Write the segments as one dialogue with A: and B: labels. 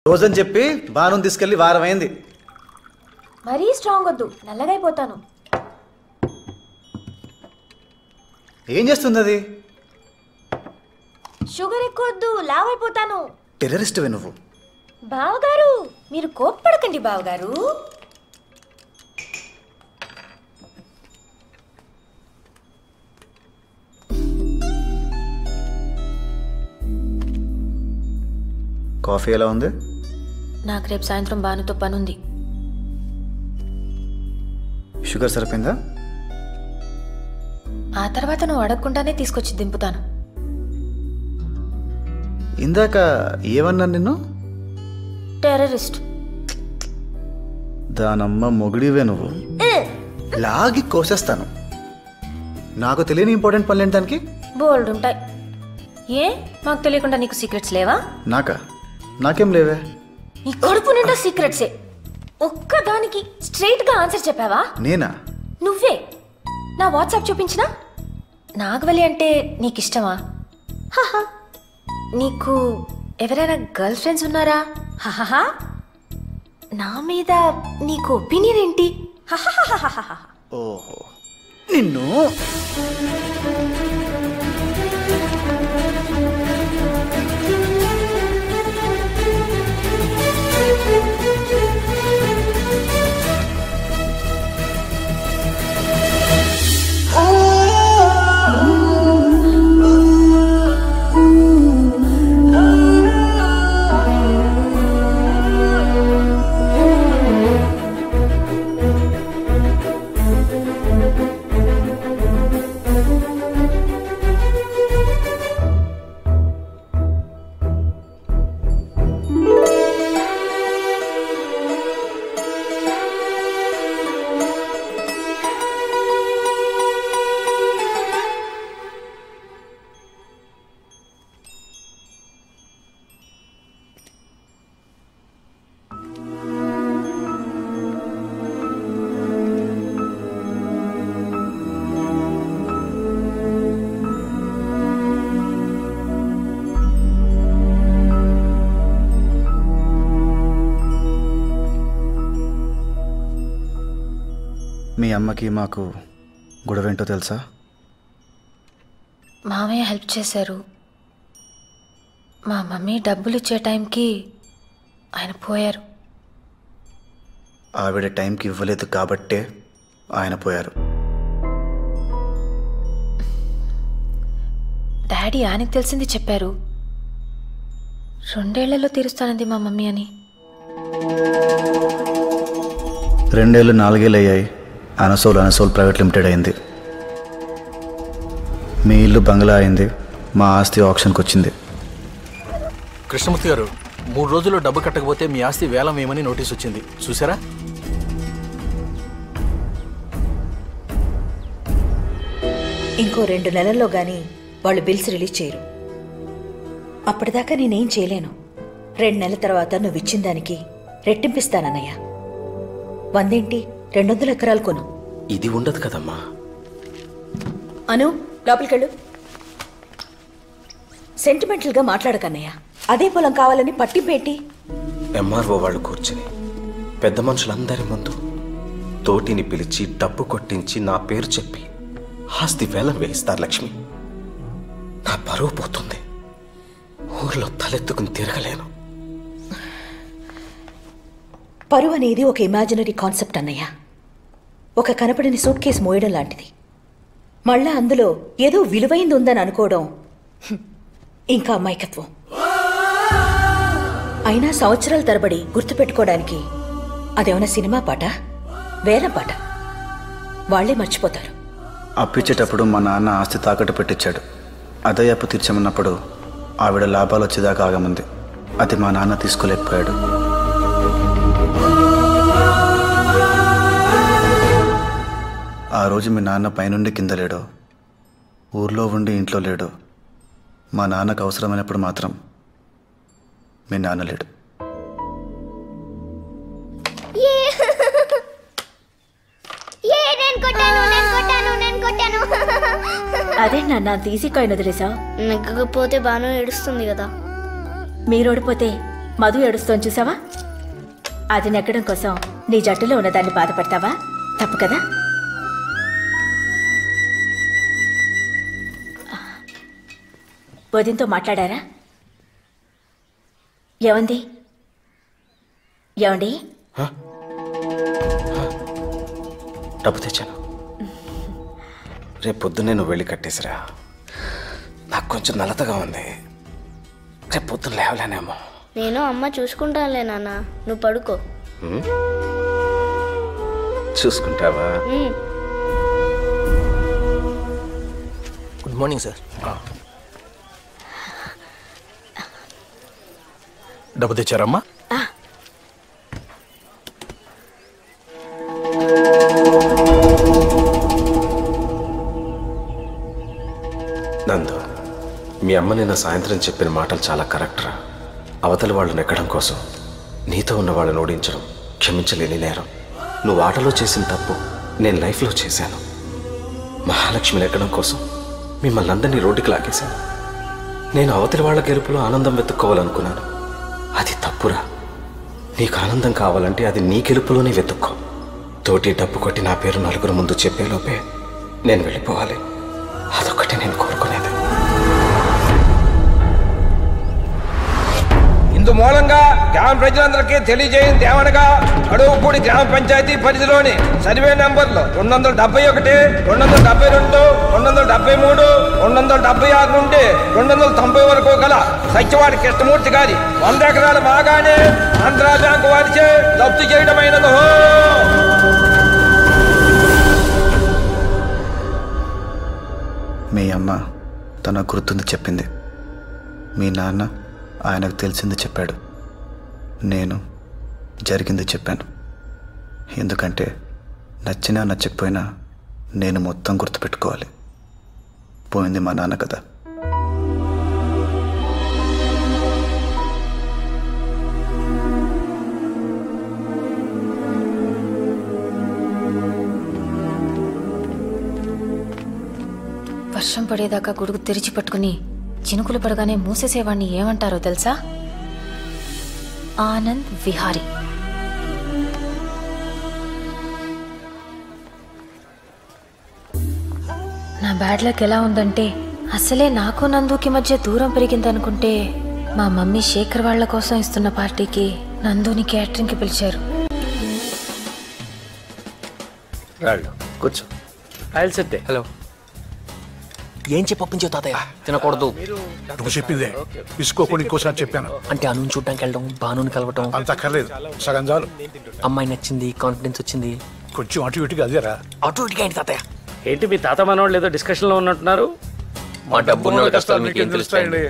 A: రోజని చెప్పి బాను తీసుకెళ్లి వారం అయింది.
B: మరీ స్ట్రాంగ్ వద్దు, నల్లగా అయిపోతాను.
A: ఏం చేస్తుంది అది?
B: షుగర్ ఎక్కువ వద్దు, లావ్ అయిపోతాను.
A: టెర్రరిస్ట్వే నువ్వు.
B: బావగారు మీరు కోప్పడకండి బావగారు.
A: కాఫీ ఎలా ఉంది?
B: నాకు రేపు సాయంత్రం బానుతో పనుంది.
A: షుగర్ సరిపోయిందా?
B: ఆ తర్వాత నువ్వు అడగకుండానే తీసుకొచ్చి దింపుతాను.
A: ఇందాక ఏమన్నా నిన్ను?
B: టెర్రరిస్ట్.
A: దానమ్మ మొగుడివే నువ్వు. లాగి కోసేస్తాను. నాకు తెలియని ఇంపార్టెంట్ పనులు ఏంటి దానికి?
B: బోల్డ్ ఉంటాయి. ఏ మాకు తెలియకుండా నీకు సీక్రెట్స్ లేవా?
A: నాకేం లేవే.
B: నీ కడుపు నిండా సీక్రెట్సే. ఒక్కదానికి స్ట్రైట్ గా ఆన్సర్ చెప్పావా?
A: నేనా?
B: నువ్వే. నా వాట్సాప్ చూపించినా? నాగవల్లి అంటే నీకు ఇష్టమా? హహా. నీకు ఎవరైనా గర్ల్ ఫ్రెండ్స్ ఉన్నారా? హహహా. నా మీద నీకు ఒపీనియన్ ఏంటి? హహహహహహ.
A: ఓహో నిన్ను. మీ అమ్మకి మాకు గొడవేంటో తెలుసా?
B: మామయ్య హెల్ప్ చేశారు. మా మమ్మీ డబ్బులు ఇచ్చే టైంకి ఆయన పోయారు.
A: ఆవిడ టైంకి ఇవ్వలేదు కాబట్టే ఆయన పోయారు.
B: డాడీ ఆయనకు తెలిసింది చెప్పారు. 2 ఏళ్లలో తీరుస్తానంది మా మమ్మీ అని.
A: 2 ఏళ్ళు 4 ఏళ్ళు అయ్యాయి. అనసోల్ ప్రైవేట్ లిమిటెడ్ అయింది. మీ ఇల్లు బంగ్లా అయింది. మా ఆస్తి ఆప్షన్కి వచ్చింది.
C: కృష్ణమూర్తి గారు, 3 రోజుల్లో డబ్బు కట్టకపోతే మీ ఆస్తి వేలం వేయమని నోటీస్ వచ్చింది. చూసారా?
D: ఇంకో 2 నెలల్లో గాని వాళ్ళు బిల్స్ రిలీజ్ చేయరు. అప్పటిదాకా నేనేం చేయలేను. 2 నెలల తర్వాత నువ్వు ఇచ్చిన దానికి రెట్టింపిస్తానన్నయ్య. 100 ఏంటి, 200 ఎకరాలు కొను.
E: ఇది ఉండదు కదమ్మా.
D: అను, లోపలికెళ్ళు. సెంటిమెంటల్గా మాట్లాడకన్నయ్య. అదే పొలం కావాలని పట్టింపేటి.
E: ఎంఆర్ఓ వాళ్ళు కూర్చుని పెద్ద మనుషులందరి ముందు తోటిని పిలిచి డబ్బు కొట్టించి నా పేరు చెప్పి ఆస్తి వేలం వేయిస్తారు లక్ష్మి. నా పరువు పోతుంది. ఊర్లో తలెత్తుకుని తిరగలేను.
D: పరువు అనేది ఒక ఇమాజినరీ కాన్సెప్ట్ అన్నయ్య. ఒక కనపడని సూట్ కేసు మోయడం లాంటిది. మళ్ళా అందులో ఏదో విలువైంది ఉందని అనుకోవడం ఇంకా అమాయకత్వం. అయినా సంవత్సరాల తరబడి గుర్తుపెట్టుకోవడానికి అదేమన్నా సినిమా పాట, వేలం పాట? వాళ్లే మర్చిపోతారు.
A: అప్పిచ్చేటప్పుడు మా నాన్న ఆస్తి తాకట్టు పెట్టించాడు. అదే అప్పు తీర్చమన్నప్పుడు ఆవిడ లాభాలు వచ్చేదాకా ఆగమంది. అది మా నాన్న తీసుకోలేకపోయాడు. ఆ రోజు మీ నాన్న పైనుండి కింద లేడో, ఊర్లో ఉండి ఇంట్లో లేడో, మా నాన్నకు అవసరమైనప్పుడు మాత్రం మీ నాన్న లేడు.
D: అదే నాన్న తీసి కాయిన్ వదిలేసా?
F: నెగ్గకపోతే బాను ఏడుస్తుంది కదా.
D: మీరోడిపోతే మధు ఏడుస్తోని చూసావా? అది నెగ్గడం కోసం నీ జట్టులో ఉన్నదాన్ని బాధపడతావా? తప్పు కదా. వదినతో మాట్లాడారా? ఏమండి? ఏమండి?
E: డబ్బు తెచ్చాను. రేపు పొద్దున్నే నువ్వు వెళ్ళి కట్టేసిరా. నాకు కొంచెం నలతగా ఉంది. రేపు పొద్దున్న లేవలేనేమో.
F: నేను అమ్మ చూసుకుంటానులే నాన్న, నువ్వు పడుకో.
E: చూసుకుంటావా?
C: Good morning sir. డబ్బు తెచ్చారమ్మా?
E: నందు, మీ అమ్మ నిన్న సాయంత్రం చెప్పిన మాటలు చాలా కరెక్ట్ రా. అవతల వాళ్ళు నెగ్గడం కోసం నీతో ఉన్న వాళ్ళని ఓడించడం క్షమించలేని నేరం. నువ్వు ఆటలో చేసిన తప్పు నేను లైఫ్లో చేశాను. మహాలక్ష్మి నెగ్గడం కోసం మిమ్మల్ని అందరినీ రోడ్డుకి లాగేశాను. నేను అవతలి వాళ్ళ గెలుపులో ఆనందం వెతుక్కోవాలనుకున్నాను. అది తప్పురా. నీకు ఆనందం కావాలంటే అది నీ గెలుపులోనే వెతుక్కో. తోటి డబ్బు కొట్టి నా పేరు నలుగురు ముందు చెప్పేలోపే నేను వెళ్ళిపోవాలి. అదొక్కటి నేను కోరుకునేది.
G: ఇందు మూలంగా గ్రామ ప్రజలందరికీ తెలియజేయింది ఏమనగా, అడవుపూడి గ్రామ పంచాయతీ పరిధిలోని సర్వే నెంబర్లు 271, 272, 273, 276 నుండి 290 వరకు గల సత్యవాడి కృష్ణమూర్తి గారి 100 ఎకరాల బాగానే ఆంధ్రా బ్యాంకు వారిచే జప్తు చేయడమైనదో.
A: మీ అమ్మ తన గుర్తుంది చెప్పింది. మీ నాన్న ఆయనకు తెలిసింది చెప్పాడు. నేను జరిగింది చెప్పాను. ఎందుకంటే నచ్చినా నచ్చకపోయినా నేను మొత్తం గుర్తుపెట్టుకోవాలి. పోయింది మా నాన్న కదా.
B: వర్షం పడేదాకా గొడుగు తెరిచి పట్టుకుని చినుకులు పడగానే మూసేసేవాడిని ఏమంటారో తెలుసా? ఆనంద్ విహారీ. నా బ్యాడ్ లక్ ఎలా ఉందంటే, అసలే నాకు నందుకి మధ్య దూరం పెరిగిందనుకుంటే మా మమ్మీ శేఖర్ వాళ్ల కోసం ఇస్తున్న పార్టీకి నందుని క్యాటరింగ్కి పిలిచారు.
A: కూర్చో.
C: హలో. ఏం చెప్పొప్పించావు తాతయ్య? తినకూడదు.
H: నువ్వు చెప్పిందే తీసుకోకుండా ఇంకోసారి చెప్పాను.
C: అంటే అను చూడటానికి వెళ్ళడం, బానుని కలవటం
H: అంత అక్కర్లేదు, సగం చాలు.
C: అమ్మాయి నచ్చింది, కాన్ఫిడెన్స్ వచ్చింది.
H: కొంచెం అటు ఇటుగా అదేరా.
C: అటు ఇటుగా ఏంటి తాతయ్య?
I: ఏంటి మీ తాత మనవాళ్ళు ఏదో డిస్కషన్లో ఉన్నట్టున్నారు?
C: మా డబ్బున్న కష్టాలు మీకు ఏం తెలుస్తాయండి?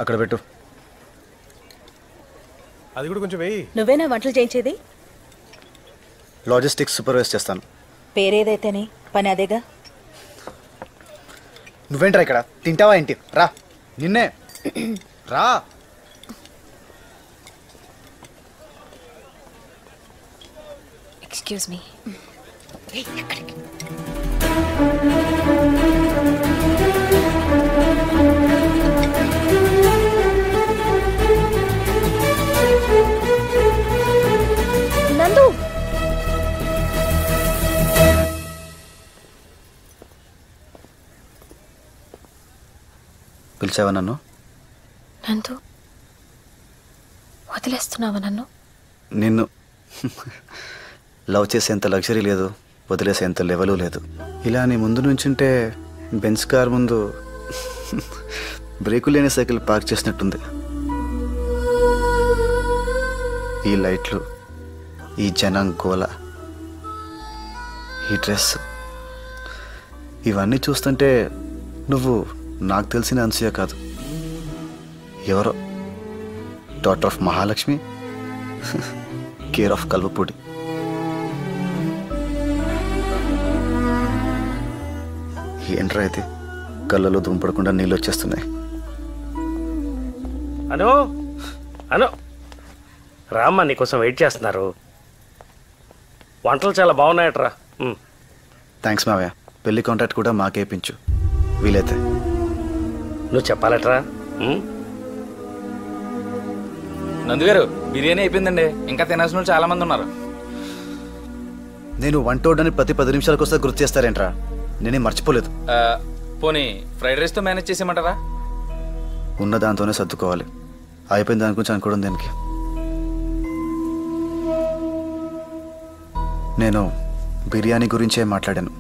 A: అక్కడ పెట్టు.
H: అది కూడా కొంచెం వెయ్యి.
D: నువ్వేనా వంటలు చేయించేది?
A: లాజిస్టిక్స్ సూపర్వైజ్ చేస్తాను.
D: పేరేదైతేనే పని అదేగా.
A: నువ్వేంట్రా ఇక్కడ? తింటావా ఏంటి? రా, నిన్నే రా.
B: Excuse me.
D: నందు,
A: పిలిచావా నన్ను?
B: నందు, వదిలేస్తున్నావా నన్ను?
A: నిన్ను లవ్ చేసేంత లగ్జరీ లేదు, వదిలేసేంత లెవెలు లేదు. ఇలా నీ ముందు నుంచుంటే బెంచ్ కార్ ముందు బ్రేకు లేని సైకిల్ పార్క్ చేసినట్టుంది. ఈ లైట్లు, ఈ జనం గోల, ఈ డ్రెస్, ఇవన్నీ చూస్తుంటే నువ్వు నాకు తెలిసిన అన్సూయ కాదు, ఎవరో daughter of Mahalakshmi, care of Kalvapudi. ఏంట్రా అయితే కళ్ళలో దుంపడకుండా నీళ్ళు వచ్చేస్తున్నాయి.
I: అను అను రామ్మ, నీకోసం వెయిట్ చేస్తున్నారు. వంటలు చాలా బాగున్నాయట్రా.
A: థ్యాంక్స్ మావయ్య. పెళ్లి కాంట్రాక్ట్ కూడా మాకేపించు వీలైతే.
I: నువ్వు చెప్పాలట్రా.
J: నందుగారు బిర్యానీ అయిపోయిందండి, ఇంకా తినాల్సిన వాళ్ళు చాలా మంది ఉన్నారు.
A: నేను వంటోడని ప్రతి 10 నిమిషాలకు వస్తే గుర్తు చేస్తారేంట్రా? నేనే మర్చిపోలేదు.
J: పోనీ ఫ్రైడ్ రైస్తో మేనేజ్ చేసేయమంటారా?
A: ఉన్న దాంతోనే సర్దుకోవాలి. అయిపోయిన దాని గురించి అనుకోవడం దేనికి? నేను బిర్యానీ గురించే మాట్లాడాను.